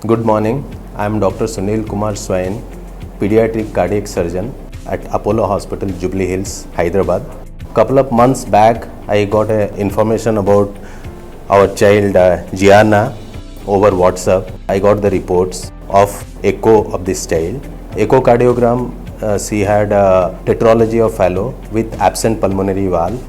Good morning. I am Dr. Sunil Kumar Swain, pediatric cardiac surgeon at Apollo Hospital, Jubilee Hills, Hyderabad. Couple of months back, I got information about our child Gianna over WhatsApp. I got the reports of echo of this child. Echocardiogram, she had a tetralogy of Fallot with absent pulmonary valve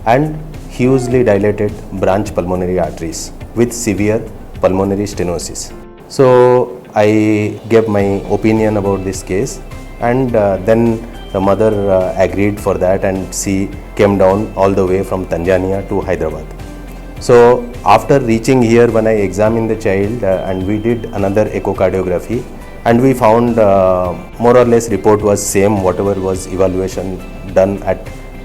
and hugely dilated branch pulmonary arteries with severe pulmonary stenosis. So I gave my opinion about this case, and then the mother agreed for that, and she came down all the way from Tanzania to Hyderabad. So after reaching here, when I examined the child and we did another echocardiography, and we found more or less report was same whatever was evaluation done at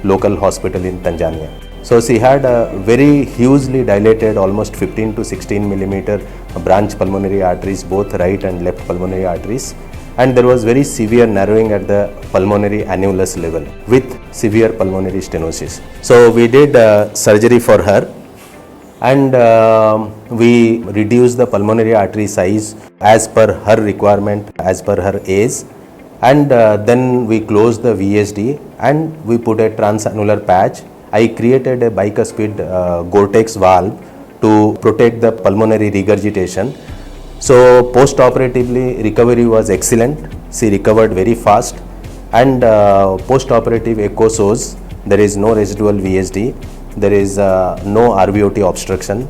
local hospital in Tanzania. So she had a very hugely dilated, almost 15 to 16 millimeter branch pulmonary arteries, both right and left pulmonary arteries, and there was very severe narrowing at the pulmonary annulus level with severe pulmonary stenosis. So we did surgery for her, and we reduced the pulmonary artery size as per her requirement, as per her age, and then we closed the VSD and we put a transannular patch. I created a bicuspid Gore-Tex valve to protect the pulmonary regurgitation. So post-operatively recovery was excellent. She recovered very fast, and post-operative echo shows there is no residual VSD, there is no RVOT obstruction.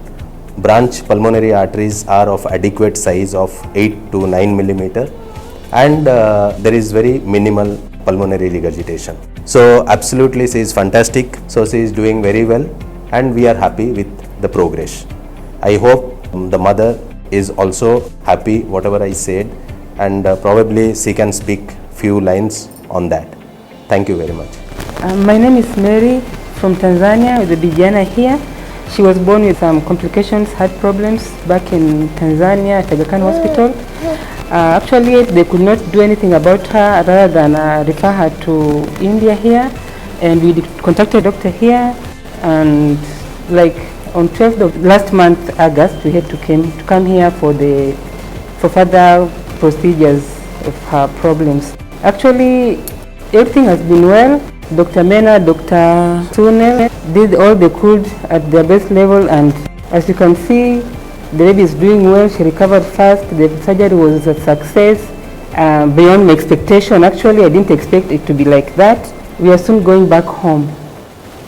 Branch pulmonary arteries are of adequate size of 8 to 9 millimeter, and there is very minimal pulmonary regurgitation. So absolutely she is fantastic. So she is doing very well, and we are happy with the progress. I hope the mother is also happy whatever I said, and probably she can speak few lines on that. Thank you very much. My name is Mary from Tanzania with the Gianna here. She was born with some complications, heart problems back in Tanzania at Aga Khan Hospital. Actually, they could not do anything about her rather than refer her to India here, and we contacted a doctor here, and like on 12th of last month, August, we had to come here for further procedures of her problems. Actually, everything has been well. Dr. Mena, Dr. Sunil did all they could at their best level, and as you can see, the baby is doing well. She recovered fast. The surgery was a success beyond my expectation. Actually, I didn't expect it to be like that. We are soon going back home.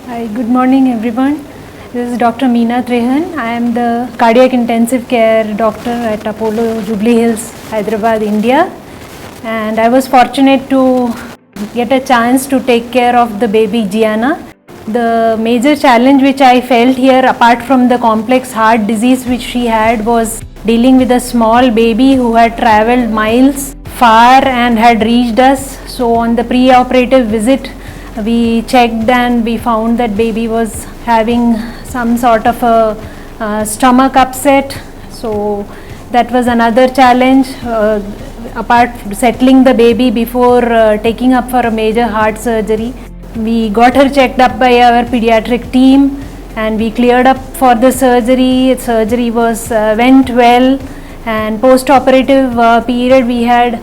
Hi, good morning everyone. This is Dr. Meena Trehan. I am the cardiac intensive care doctor at Apollo Jubilee Hills, Hyderabad, India. And I was fortunate to get a chance to take care of the baby Gianna. The major challenge which I felt here, apart from the complex heart disease which she had, was dealing with a small baby who had travelled miles far and had reached us. So on the pre-operative visit, we checked and we found that baby was having some sort of a stomach upset. So that was another challenge, apart settling the baby before taking up for a major heart surgery. We got her checked up by our pediatric team, and we cleared up for the surgery. Surgery went well, and post-operative period we had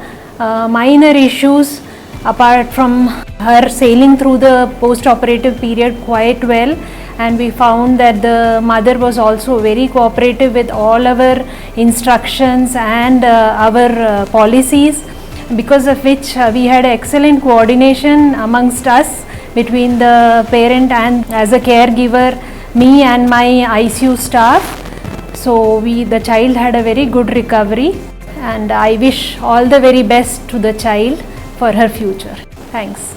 minor issues. Apart from her sailing through the post-operative period quite well, and we found that the mother was also very cooperative with all our instructions and our policies, because of which we had excellent coordination amongst us between the parent and as a caregiver, me and my ICU staff. So the child had a very good recovery, and I wish all the very best to the child for her future. Thanks.